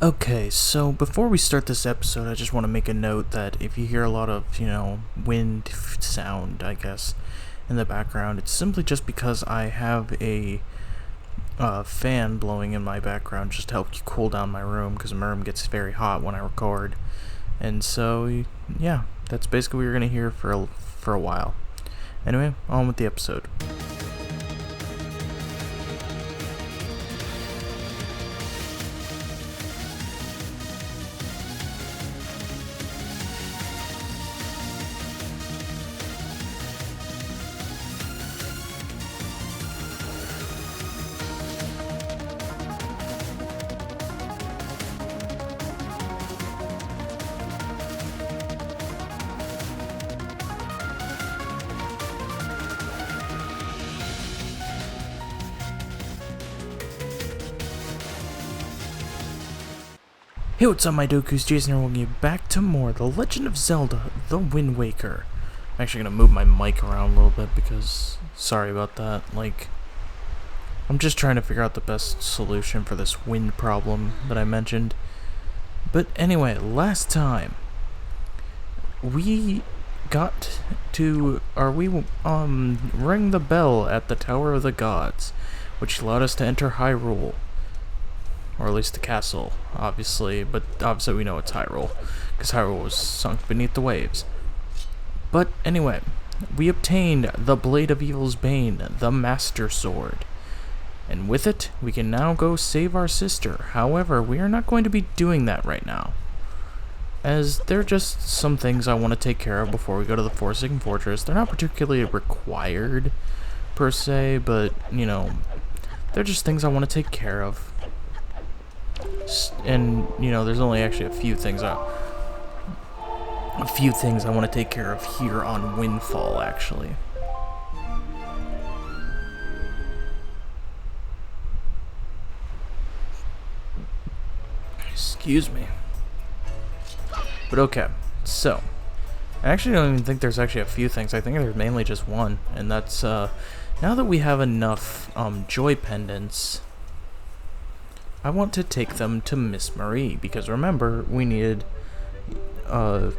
Okay, so before we start this episode, I just want to make a note that if you hear a lot of, wind sound, I guess, in the background, it's simply just because I have a fan blowing in my background just to help cool down my room, because my room gets very hot when I record. And so, yeah, that's basically what you're going to hear for a while. Anyway, on with the episode. Hey, what's up, my Doku's? Jason here, welcome you back to more The Legend of Zelda, The Wind Waker. I'm actually gonna move my mic around a little bit because, sorry about that, I'm just trying to figure out the best solution for this wind problem that I mentioned. But anyway, last time, we rang the bell at the Tower of the Gods, which allowed us to enter Hyrule. Or at least the castle, obviously, but obviously we know it's Hyrule, because Hyrule was sunk beneath the waves. But anyway, we obtained the Blade of Evil's Bane, the Master Sword. And with it, we can now go save our sister. However, we are not going to be doing that right now, as there are just some things I want to take care of before we go to the Forsaken Fortress. They're not particularly required, per se, but, they're just things I want to take care of. And there's only actually a few things I want to take care of here on Windfall, actually. Excuse me. But okay, so I actually don't even think there's actually a few things. I think there's mainly just one, and that's now that we have enough joy pendants, I want to take them to Miss Marie, because remember, we needed a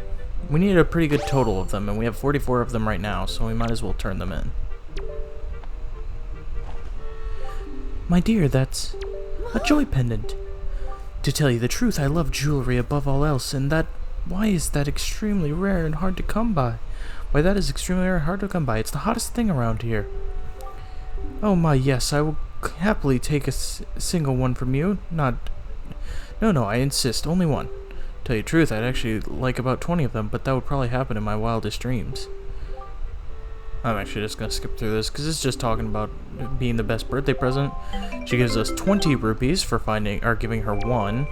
pretty good total of them, and we have 44 of them right now, so we might as well turn them in. My dear, that's a joy pendant. To tell you the truth, I love jewelry above all else, and why is that extremely rare and hard to come by? Why, that is extremely rare and hard to come by. It's the hottest thing around here. Oh my, yes, I will happily take a single one from you. No, I insist, only one. Tell you the truth, I'd actually like about 20 of them, but that would probably happen in my wildest dreams. I'm actually just gonna skip through this, because it's just talking about being the best birthday present. She gives us 20 rupees for giving her one.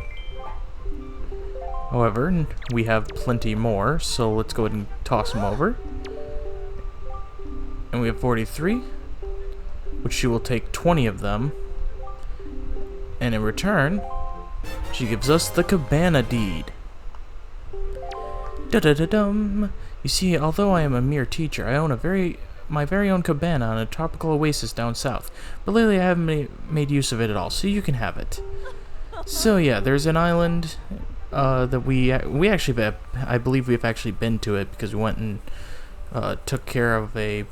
However, we have plenty more, so let's go ahead and toss them over. And we have 43. Which she will take 20 of them, and in return, she gives us the Cabana Deed. Da-da-da-dum! You see, although I am a mere teacher, I own my very own cabana on a tropical oasis down south, but lately I haven't made use of it at all, so you can have it. So yeah, there's an island that we actually, I believe we've actually been to it, because we went and took care of a,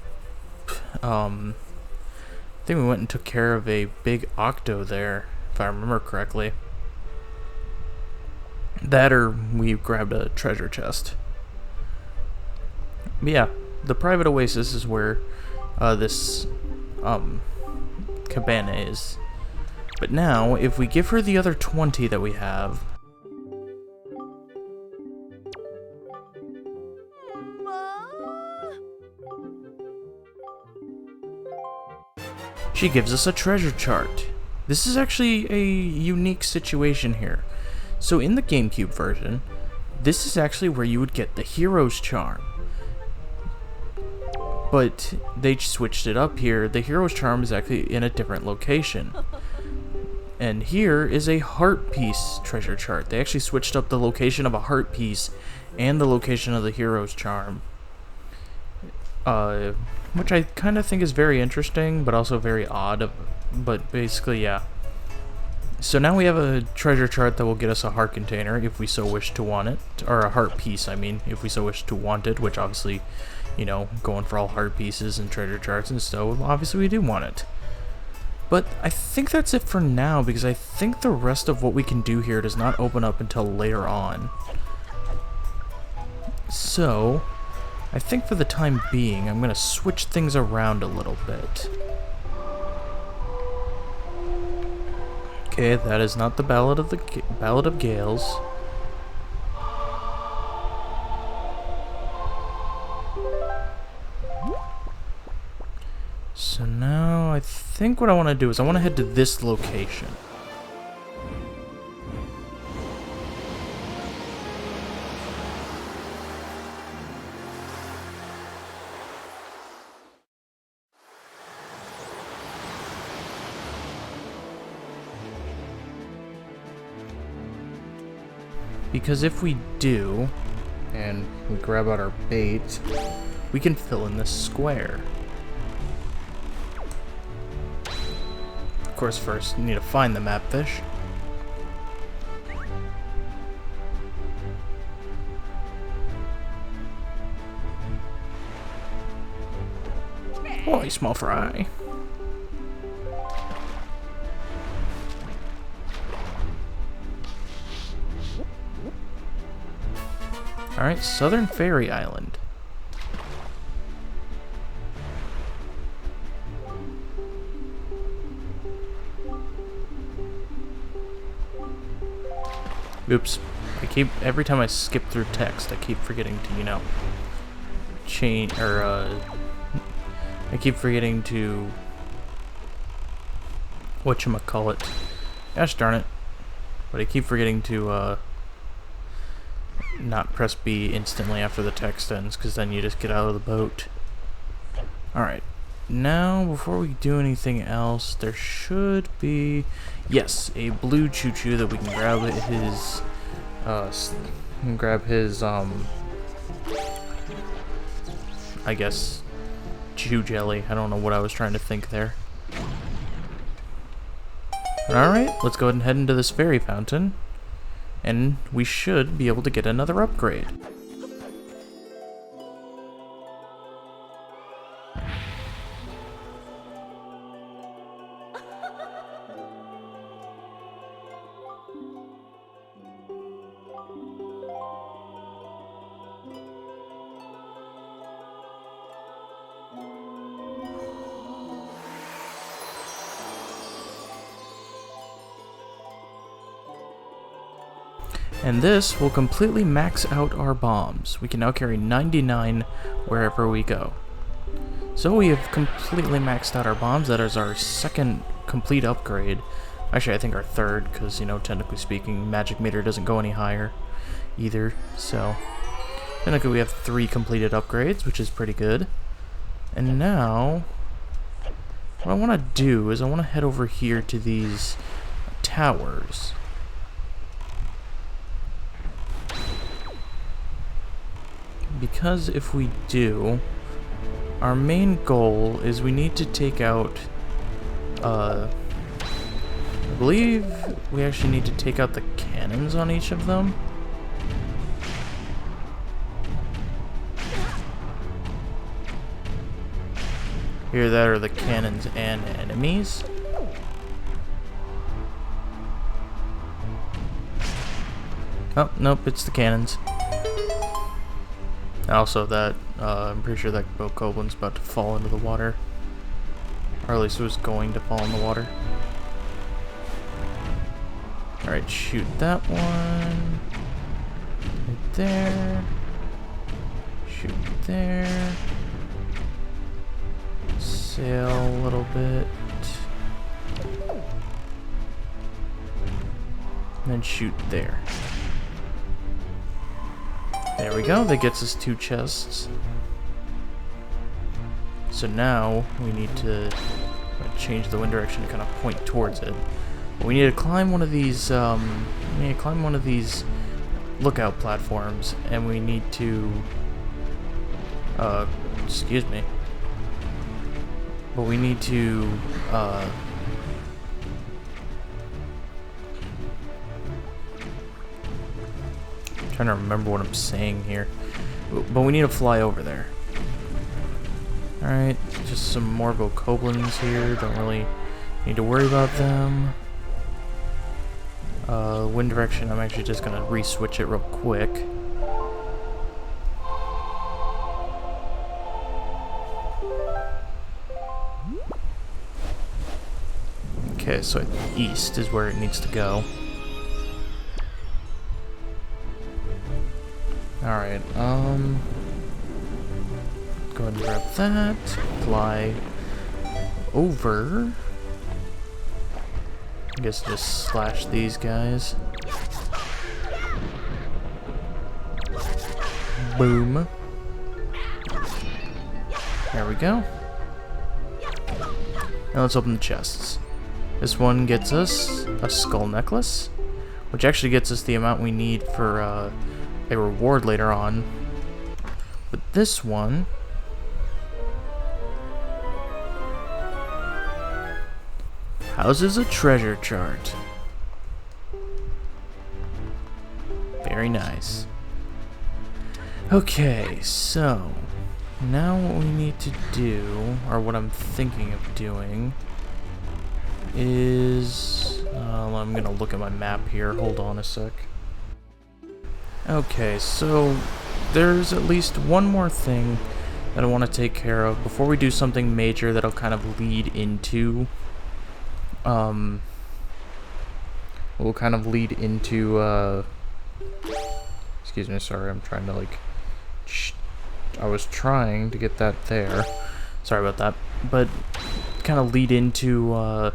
I think we went and took care of a big octo there, if I remember correctly. That, or we grabbed a treasure chest. But yeah, the private oasis is where this cabana is. But now, if we give her the other 20 that we have, she gives us a treasure chart. This is actually a unique situation here. So in the GameCube version, this is actually where you would get the Hero's Charm. But they switched it up here. The Hero's Charm is actually in a different location. And here is a Heart Piece treasure chart. They actually switched up the location of a Heart Piece and the location of the Hero's Charm. Which I kind of think is very interesting, but also very odd. But basically, yeah. So now we have a treasure chart that will get us a heart container if we so wish to want it, or a heart piece, I mean, if we so wish to want it, which obviously, you know, going for all heart pieces and treasure charts and so, obviously we do want it. But I think that's it for now, because I think the rest of what we can do here does not open up until later on. So, I think for the time being, I'm going to switch things around a little bit. Okay, that is not the Ballad of Gales. So now I think what I want to do is I want to head to this location. Because if we do, and we grab out our bait, we can fill in this square. Of course, first, you need to find the map fish. Oh, small fry. Alright, Southern Fairy Island. Oops. Every time I skip through text, I keep forgetting to, you know, change, or, I keep forgetting to, whatchamacallit. Gosh darn it. But I keep forgetting to, not press B instantly after the text ends, because then you just get out of the boat. Alright. Now, before we do anything else, there should be, yes, a blue choo-choo that we can grab his, I guess, chew jelly. I don't know what I was trying to think there. Alright, let's go ahead and head into this fairy fountain, and we should be able to get another upgrade. And this will completely max out our bombs. We can now carry 99 wherever we go. So we have completely maxed out our bombs. That is our second complete upgrade. Actually, I think our third, because, you know, technically speaking, magic meter doesn't go any higher either. So, technically we have 3 completed upgrades, which is pretty good. And now, what I want to do is I want to head over here to these towers. Because if we do, our main goal is we need to take out, I believe we actually need to take out the cannons on each of them. Here, that are the cannons and enemies. Oh, nope, it's the cannons. Also, that, I'm pretty sure that goblin's about to fall into the water. Or at least it was going to fall in the water. Alright, shoot that one. Right there. Shoot there. Sail a little bit. And then shoot there. There we go, that gets us 2 chests. So now we need to change the wind direction to kind of point towards it. But we need to climb one of these lookout platforms, and we need to excuse me. But we need to trying to remember what I'm saying here. But we need to fly over there. Alright, just some more bokoblins here. Don't really need to worry about them. Wind direction, I'm actually just gonna re-switch it real quick. Okay, so east is where it needs to go. Alright, go ahead and grab that. Fly over. I guess just slash these guys. Boom. There we go. Now let's open the chests. This one gets us a skull necklace, which actually gets us the amount we need for a reward later on. But this one houses a treasure chart. Very nice. Okay, so now what we need to do, or what I'm thinking of doing, is I'm gonna look at my map here. Hold on a sec. Okay, so there's at least one more thing that I want to take care of before we do something major that'll kind of lead into excuse me, sorry, I'm trying to like I was trying to get that there. Sorry about that. But kind of lead into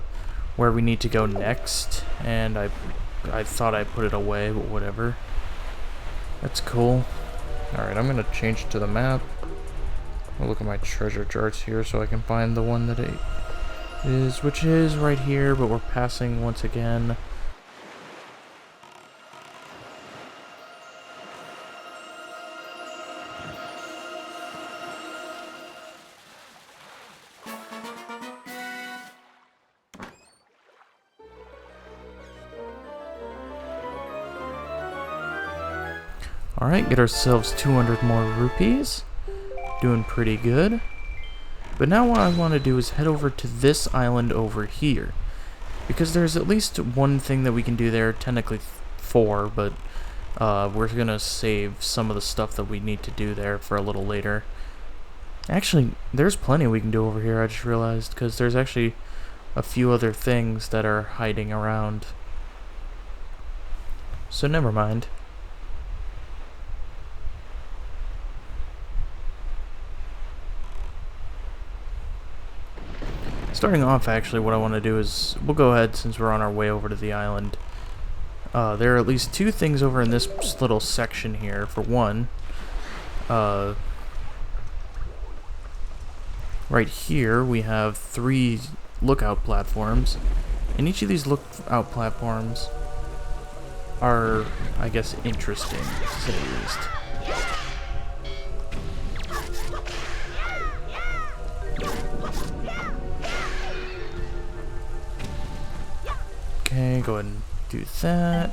where we need to go next, and I thought I put it away, but whatever. That's cool. Alright, I'm gonna change it to the map. I'll look at my treasure charts here so I can find the one that it is, which is right here, but we're passing once again. Alright, get ourselves 200 more rupees. Doing pretty good. But now what I want to do is head over to this island over here. Because there's at least one thing that we can do there, technically 4, but we're going to save some of the stuff that we need to do there for a little later. Actually, there's plenty we can do over here, I just realized, because there's actually a few other things that are hiding around. So never mind. Starting off, actually, what I want to do is, we'll go ahead since we're on our way over to the island. There are at least 2 things over in this little section here. For one, right here we have 3 lookout platforms, and each of these lookout platforms are, I guess, interesting, to say the least. Okay, go ahead and do that.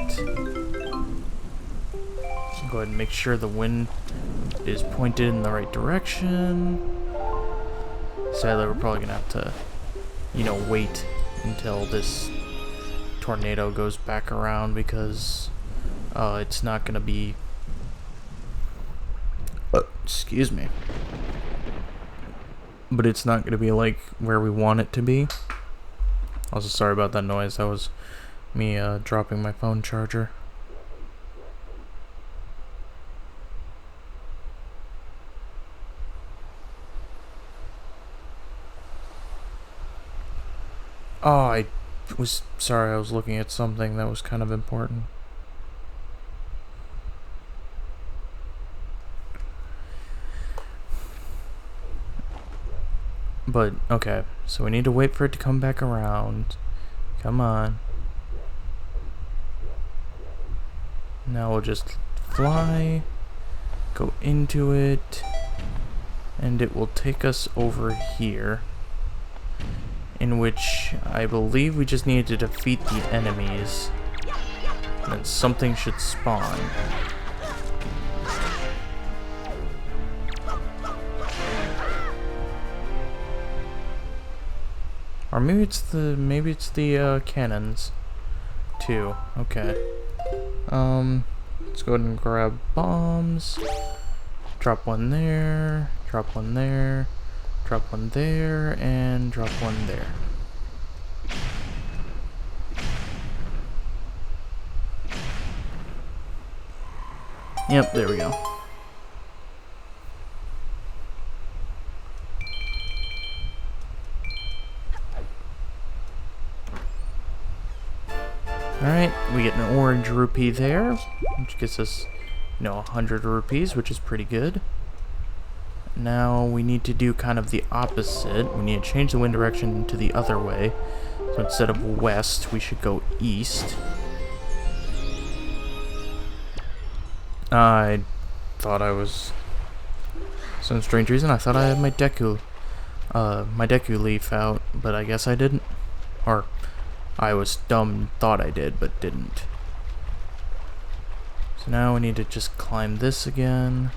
Go ahead and make sure the wind is pointed in the right direction. Sadly, we're probably gonna have to, you know, wait until this tornado goes back around, because it's not gonna be excuse me, but it's not gonna be like where we want it to be. Also, sorry about that noise. That was me dropping my phone charger. Oh, I was sorry. I was looking at something that was kind of important. But, okay, so we need to wait for it to come back around. Come on. Now we'll just fly, go into it, and it will take us over here, in which I believe we just need to defeat the enemies, and then something should spawn. Or maybe it's the cannons too. Okay. Let's go ahead and grab bombs. Drop one there, drop one there, drop one there, and drop one there. Yep, there we go. Alright, we get an orange rupee there, which gets us, 100 rupees, which is pretty good. Now we need to do kind of the opposite. We need to change the wind direction to the other way. So instead of west, we should go east. I thought I was... some strange reason, I thought I had my Deku leaf out, but I guess I didn't. Or... I was dumb, thought I did, but didn't. So now we need to just climb this again.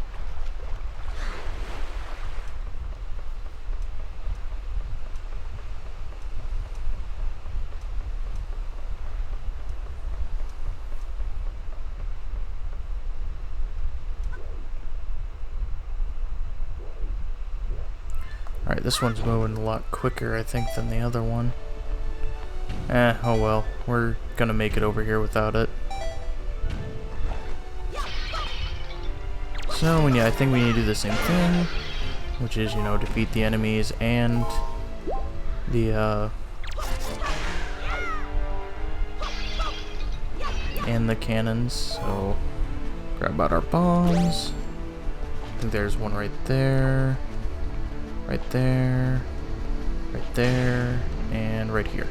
Alright, this one's moving a lot quicker, I think, than the other one. Oh well, we're gonna make it over here without it. So, yeah, I think we need to do the same thing, which is, defeat the enemies and the cannons. So, grab out our bombs. I think there's one right there, right there, right there, and right here.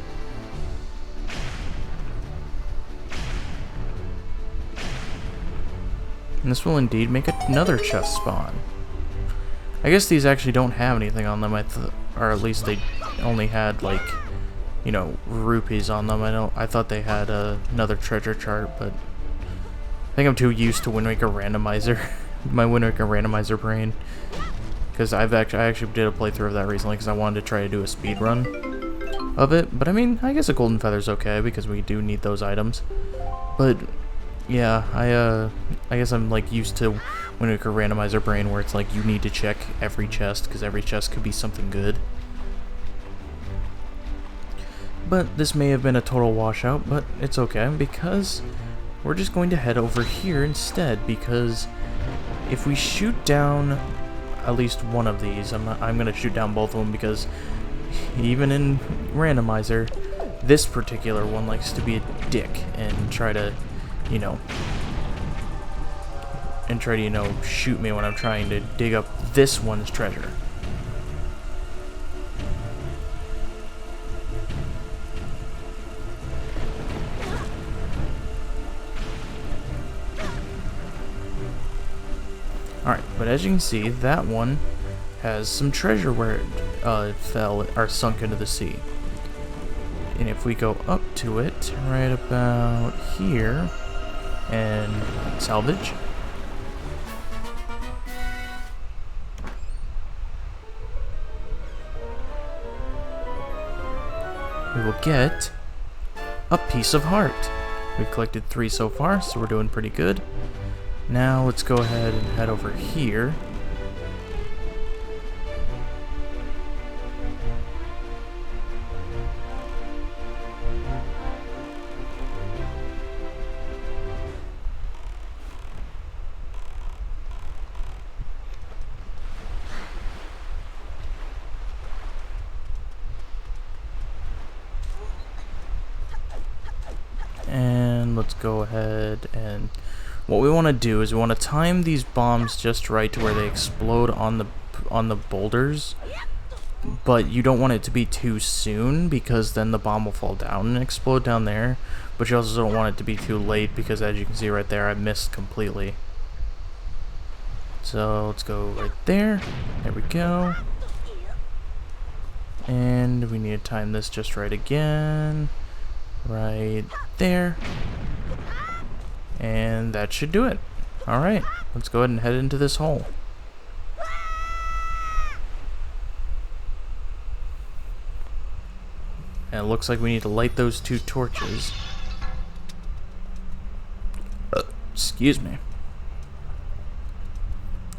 And this will indeed make another chest spawn. I guess these actually don't have anything on them, or at least they only had, like, rupees on them. I thought they had another treasure chart, but I think I'm too used to Wind Waker Randomizer, my Wind Waker Randomizer brain, because I actually did a playthrough of that recently because I wanted to try to do a speed run of it. But I mean, I guess a golden feather's okay because we do need those items, but. Yeah, I guess I'm like used to Wind Waker Randomizer brain where it's like you need to check every chest because every chest could be something good. But this may have been a total washout, but it's okay because we're just going to head over here instead, because if we shoot down at least one of these, I'm going to shoot down both of them because even in Randomizer, this particular one likes to be a dick and try to shoot me when I'm trying to dig up this one's treasure. Alright, but as you can see, that one has some treasure where it fell or sunk into the sea. And if we go up to it, right about here, and salvage. We will get a piece of heart. We've collected 3 so far, so we're doing pretty good. Now let's go ahead and head over here. And let's go ahead and what we want to do is we want to time these bombs just right to where they explode on the boulders, but you don't want it to be too soon because then the bomb will fall down and explode down there, but you also don't want it to be too late because as you can see right there, I missed completely. So let's go right there. There we go. And we need to time this just right again. Right there. And that should do it. Alright, let's go ahead and head into this hole. it looks like we need to light those 2 torches. Excuse me.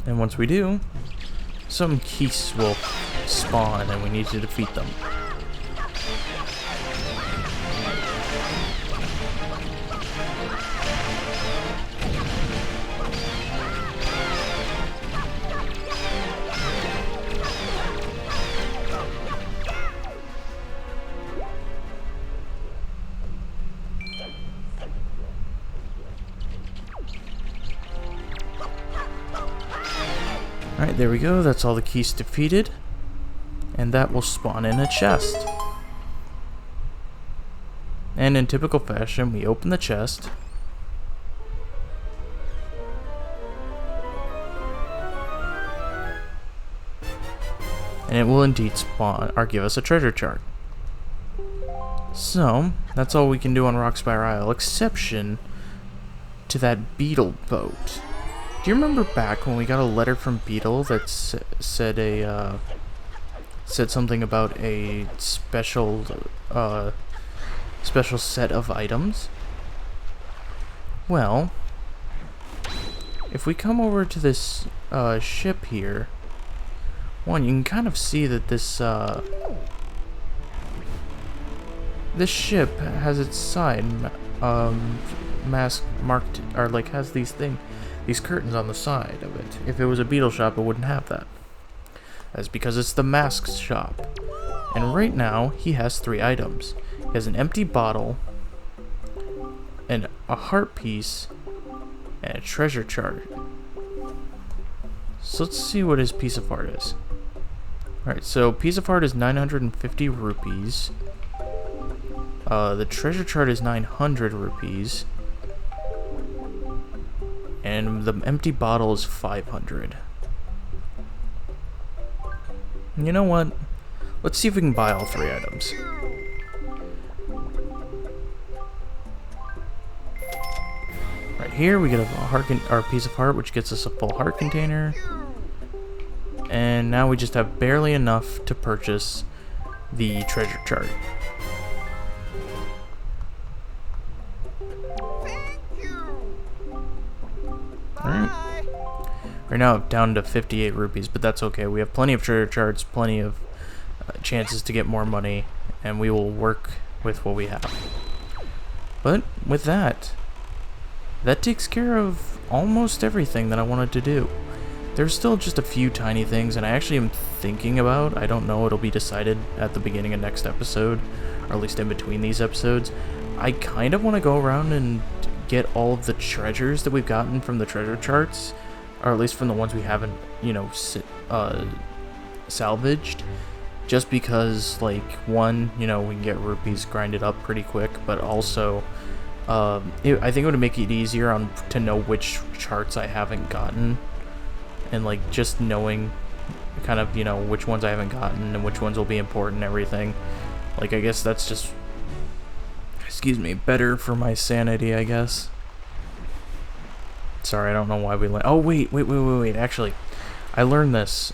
And once we do, some keys will spawn and we need to defeat them. Alright, there we go. That's all the keys defeated. And that will spawn in a chest. And in typical fashion, we open the chest. And it will indeed spawn, or give us a treasure chart. So, that's all we can do on Rockspire Isle, exception to that beetle boat. Do you remember back when we got a letter from Beetle that said something about a special set of items? Well, if we come over to this ship here, one, you can kind of see that this ship has its side mask marked, or like has these curtains on the side of it. If it was a beetle shop, it wouldn't have that. That's because it's the masks shop. And right now, he has 3 items. He has an empty bottle, and a heart piece, and a treasure chart. So let's see what his piece of art is. Alright, so piece of art is 950 rupees. The treasure chart is 900 rupees. And the empty bottle is 500. You know what? Let's see if we can buy all 3 items. Right here we get a heart or piece of heart, which gets us a full heart container. And now we just have barely enough to purchase the treasure chart. Alright. Right now down to 58 rupees, but that's okay. We have plenty of treasure charts, plenty of chances to get more money, and we will work with what we have. But with that takes care of almost everything that I wanted to do. There's still just a few tiny things, and I actually am thinking about, I don't know, it'll be decided at the beginning of next episode, or at least in between these episodes. I kind of want to go around and get all of the treasures that we've gotten from the treasure charts, or at least from the ones we haven't, you know, salvaged, just because, like, one, you know, we can get rupees grinded up pretty quick, but also, I think it would make it easier to know which charts I haven't gotten, and, like, just knowing kind of, you know, which ones I haven't gotten and which ones will be important and everything. Like, I guess that's just, excuse me, better for my sanity, I guess. Sorry, I don't know why we oh, wait. Actually, I learned this.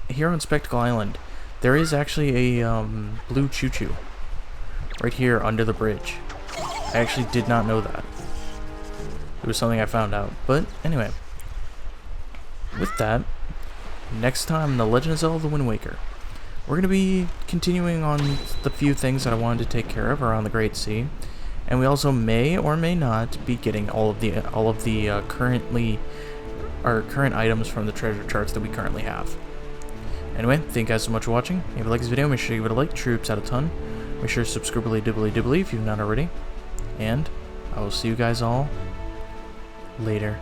Here on Spectacle Island, there is actually a blue choo-choo right here under the bridge. I actually did not know that. It was something I found out. But anyway, with that, next time in The Legend of Zelda: The Wind Waker, we're going to be continuing on the few things that I wanted to take care of around the Great Sea, and we also may or may not be getting all of the current items from the treasure charts that we currently have. Anyway, thank you guys so much for watching. If you like this video, make sure you give it a like. Troops out a ton. Make sure to subscribe dibbly if you've not already. And I will see you guys all later.